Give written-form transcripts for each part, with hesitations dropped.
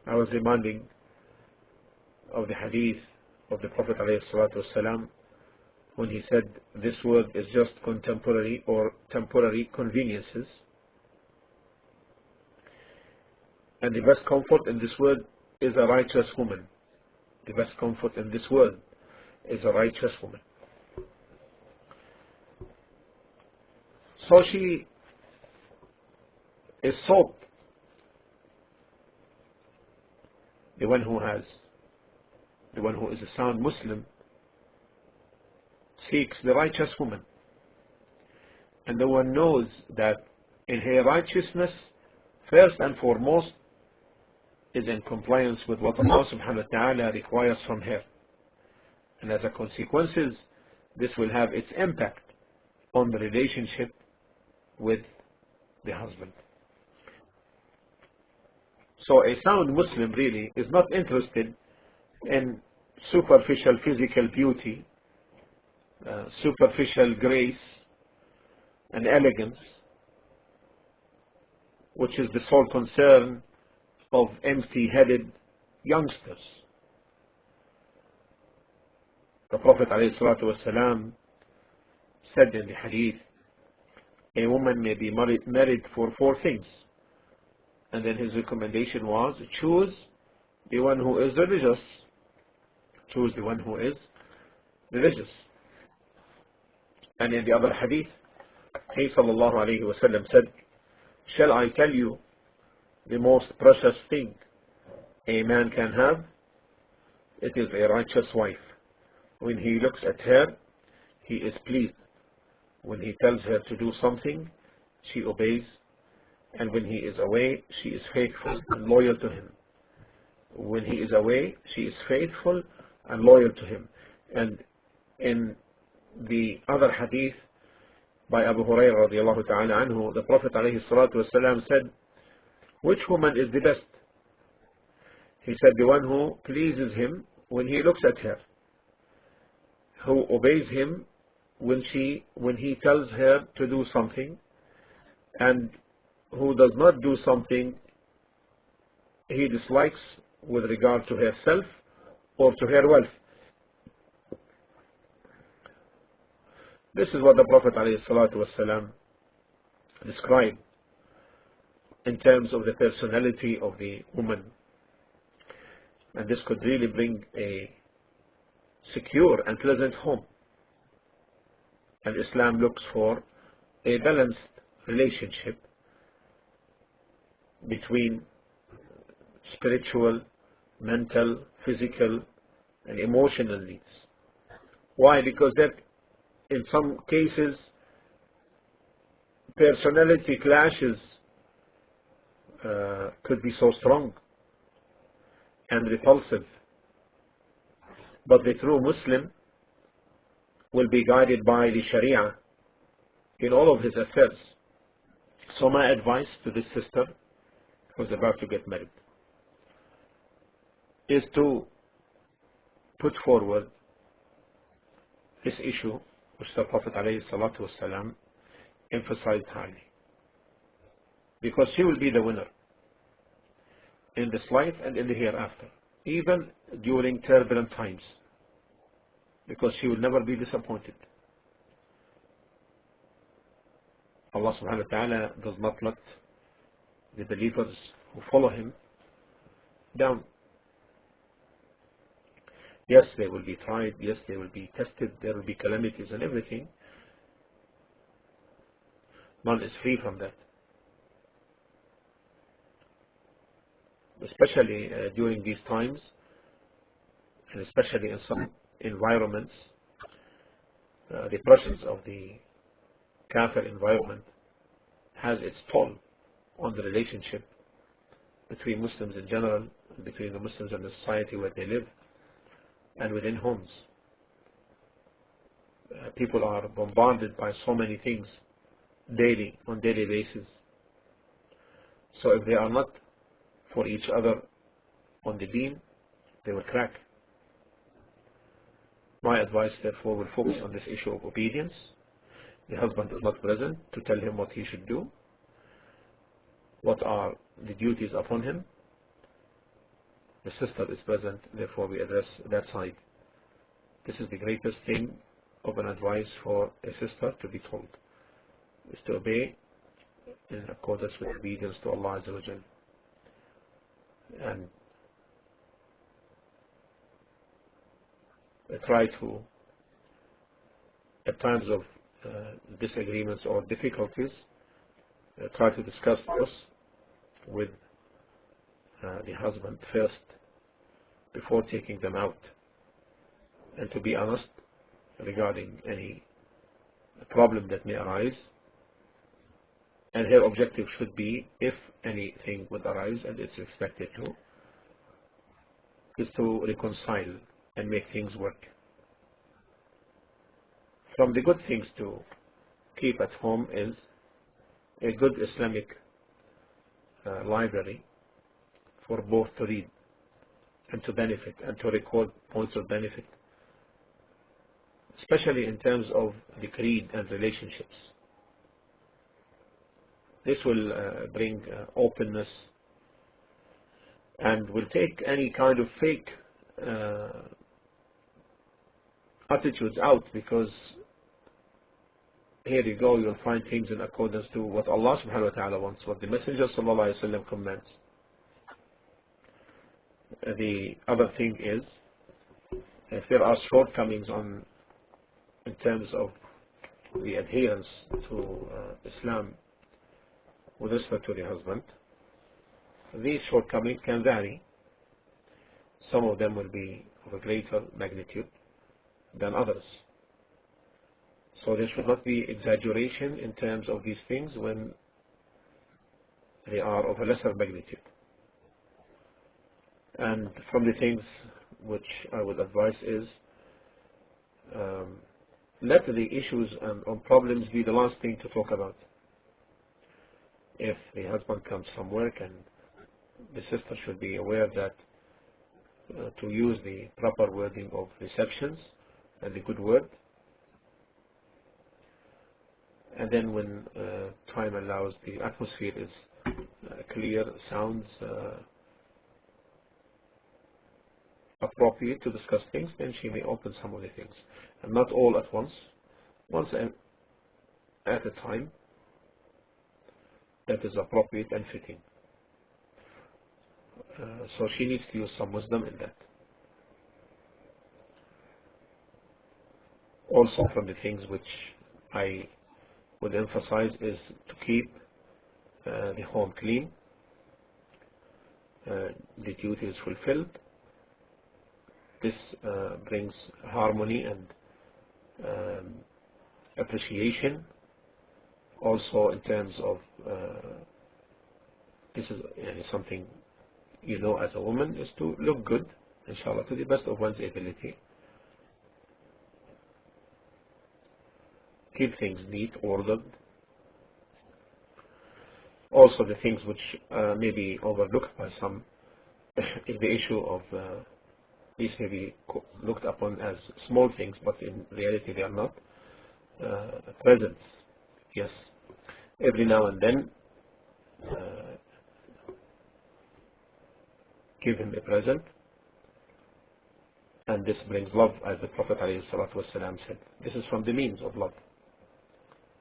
I was reminding of the hadith of the Prophet ﷺ when he said, this world is just contemporary or temporary conveniences, and the best comfort in this world is a righteous woman. The best comfort in this world is a righteous woman. So she is sought, the one who is a sound Muslim seeks the righteous woman, and the one knows that in her righteousness, first and foremost, is in compliance with what Allah subhanahu wa ta'ala requires from her, and as a consequence, this will have its impact on the relationship with the husband. So a sound Muslim really is not interested in superficial physical beauty, superficial grace and elegance, which is the sole concern of empty-headed youngsters. The Prophet ﷺ said in the hadith, a woman may be married for 4 things, and then his recommendation was, choose the one who is religious. Choose the one who is religious. And in the other hadith, he sallallahu alayhi wa sallam said, shall I tell you the most precious thing a man can have? It is a righteous wife. When he looks at her, he is pleased. When he tells her to do something, she obeys. And when he is away, she is faithful and loyal to him. When he is away, she is faithful and loyal to him. And in the other hadith by Abu Hurairah radiallahu ta'ala anhu, the Prophet alayhi salatu wasalam said, which woman is the best? He said, the one who pleases him when he looks at her, who obeys him when he tells her to do something, and who does not do something he dislikes with regard to herself or to her wealth. This is what the Prophet ﷺ described in terms of the personality of the woman, and this could really bring a secure and pleasant home. And Islam looks for a balanced relationship between spiritual, mental, physical, and emotional needs. Why? Because that in some cases personality clashes could be so strong and repulsive, but the true Muslim will be guided by the Sharia in all of his affairs. So my advice to this sister who's about to get married is to put forward this issue which the Prophet ﷺ emphasized highly, because she will be the winner in this life and in the hereafter, even during turbulent times, because she will never be disappointed. Allah subhanahu wa ta'ala does not let the believers who follow him down. Yes, they will be tried, yes, they will be tested, there will be calamities and everything. None is free from that. Especially during these times, and especially in some environments, the presence of the kafir environment has its toll on the relationship between Muslims in general, and between the Muslims and the society where they live, and within homes. People are bombarded by so many things on daily basis. So if they are not for each other on the deen, they will crack. My advice therefore will focus on this issue of obedience. The husband is not present to tell him what he should do, what are the duties upon him, the sister is present, therefore we address that side. This is the greatest thing of an advice for a sister to be told, is to obey in accordance with obedience to Allah Azza wa Jal. And try to, at times of disagreements or difficulties, try to discuss this with the husband first before taking them out, and to be honest regarding any problem that may arise. And her objective should be, if anything would arise, and it's expected to, is to reconcile and make things work. From the good things to keep at home is a good Islamic library for both to read and to benefit and to record points of benefit, especially in terms of the creed and relationships. This will bring openness and will take any kind of fake attitudes out, because here you go, you'll find things in accordance to what Allah subhanahu wa ta'ala wants, what the Messenger sallallahu alayhi wa sallam commands. The other thing is, if there are shortcomings in terms of the adherence to Islam with respect to the husband, these shortcomings can vary. Some of them will be of a greater magnitude than others. So there should not be exaggeration in terms of these things when they are of a lesser magnitude. And from the things which I would advise is, let the issues and problems be the last thing to talk about. If the husband comes from work, and the sister should be aware that to use the proper wording of receptions and the good word. And then when time allows, the atmosphere is clear, sounds appropriate to discuss things, then she may open some of the things. And not all at once at a time that is appropriate and fitting. So she needs to use some wisdom in that. Also, from the things which I would emphasize is to keep the home clean, the duty is fulfilled. This brings harmony and appreciation. Also, in terms of this is something you know as a woman, is to look good, inshallah, to the best of one's ability. Keep things neat, ordered. Also, the things which may be overlooked by some is the issue of these may be looked upon as small things, but in reality they are not. Presents, yes. Every now and then, give him a present, and this brings love, as the Prophet ﷺ said. This is from the means of love.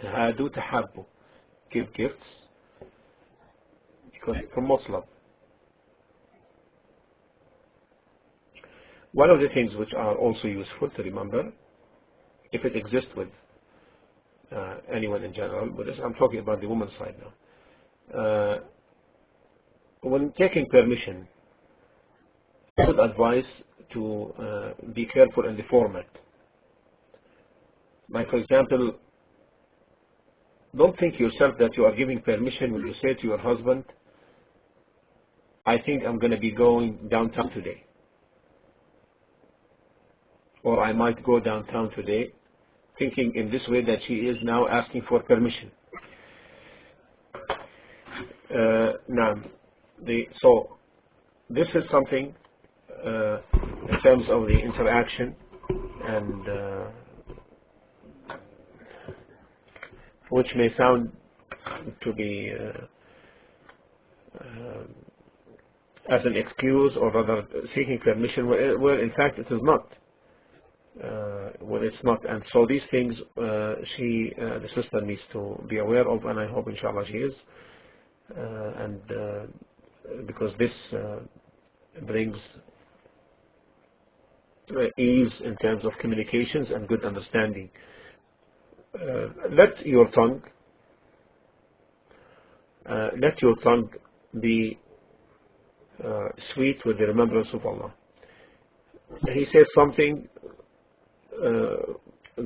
Tahadu tahabbu. Give gifts because it promotes love. One of the things which are also useful to remember, if it exists with anyone in general, but this, I'm talking about the woman's side now. When taking permission, I would advise to be careful in the format. Like, for example, don't think yourself that you are giving permission when you say to your husband, I think I'm going to be going downtown today, or I might go downtown today, thinking in this way that she is now asking for permission. So this is something in terms of the interaction, and which may sound to be as an excuse, or rather seeking permission, where in fact it is not. When it's not. And so these things the sister needs to be aware of, and I hope inshallah she is. Because this brings ease in terms of communications and good understanding. Let your tongue be sweet with the remembrance of Allah. He says something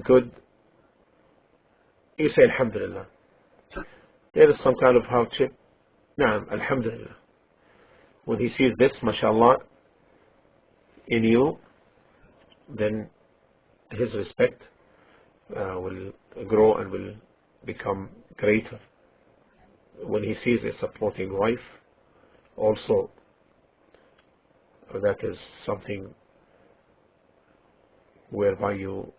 good, you say Alhamdulillah. There is some kind of hardship, Naam, Alhamdulillah. When he sees this, mashallah, in you, then his respect will grow and will become greater. When he sees a supporting wife, also that is something whereby you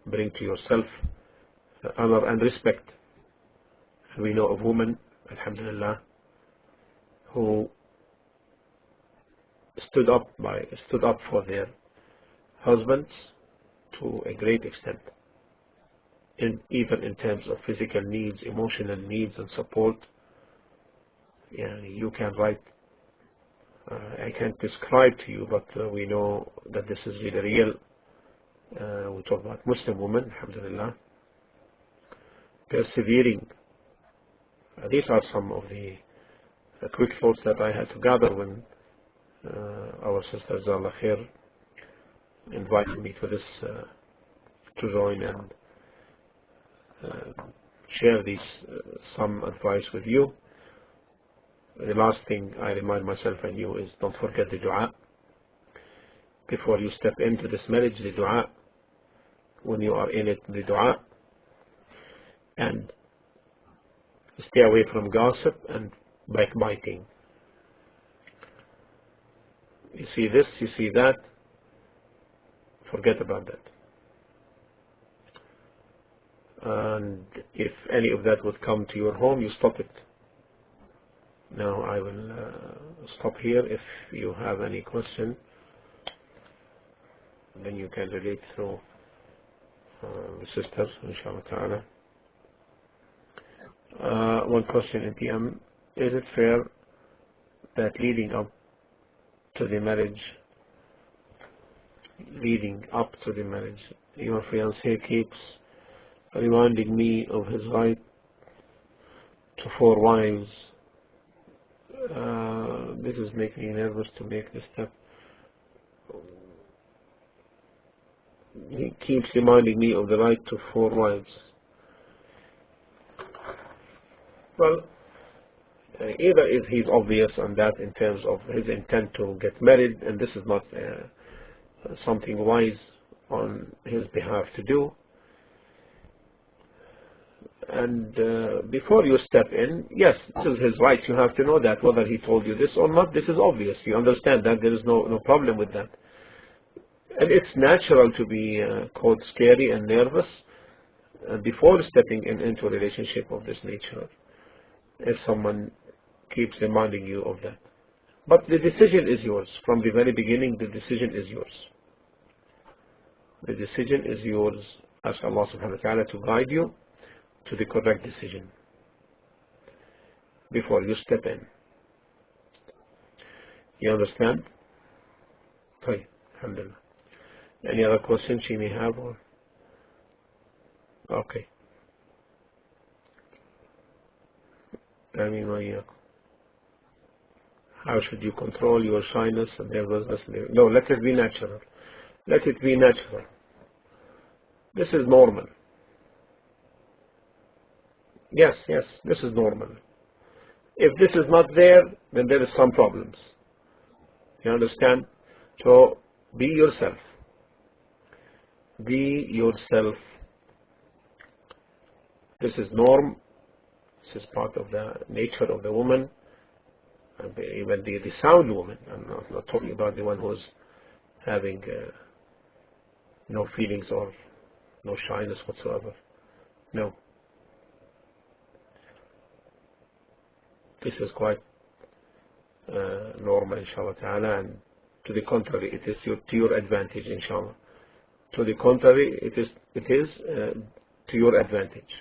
bring to yourself honor and respect. We know of women, alhamdulillah, who stood up for their husbands to a great extent, even in terms of physical needs, emotional needs and support. You can write, I can't describe to you, but we know that this is really real. We talk about Muslim women, alhamdulillah, persevering. These are some of the quick thoughts that I had to gather when our sister Jazakallah Khair invited me to this to join and share these some advice with you. The last thing I remind myself and you is, don't forget the dua. Before you step into this marriage, the dua. When you are in it, the dua. And stay away from gossip and backbiting. You see this, you see that, forget about that. And if any of that would come to your home, you stop it. Now I will stop here. If you have any question, then you can relate through the sisters, inshallah ta'ala. One question in PM: is it fair that leading up to the marriage, your fiancé keeps reminding me of his right to 4 wives? This is making me nervous to make this step. He keeps reminding me of the right to 4 wives. Well, either is he's obvious on that in terms of his intent to get married, and this is not something wise on his behalf to do. And before you step in, yes, this is his right. You have to know that, whether he told you this or not. This is obvious. You understand that. There is no problem with that. And it's natural to be called scary and nervous before stepping into a relationship of this nature, if someone keeps reminding you of that. But the decision is yours. From the very beginning, the decision is yours. The decision is yours. Ask Allah subhanahu wa ta'ala to guide you to the correct decision before you step in. You understand? Okay, alhamdulillah. Any other questions she may have? Or? Okay. How should you control your shyness and nervousness? No, let it be natural. Let it be natural. This is normal. Yes, this is normal. If this is not there, then there is some problems. You understand? So be yourself. Be yourself. This is norm. This is part of the nature of the woman, and even the sound woman. I'm not talking about the one who's having no feelings or no shyness whatsoever. No. This is quite normal, inshallah ta'ala, and to the contrary, it is to your advantage, inshallah. To the contrary, it is to your advantage.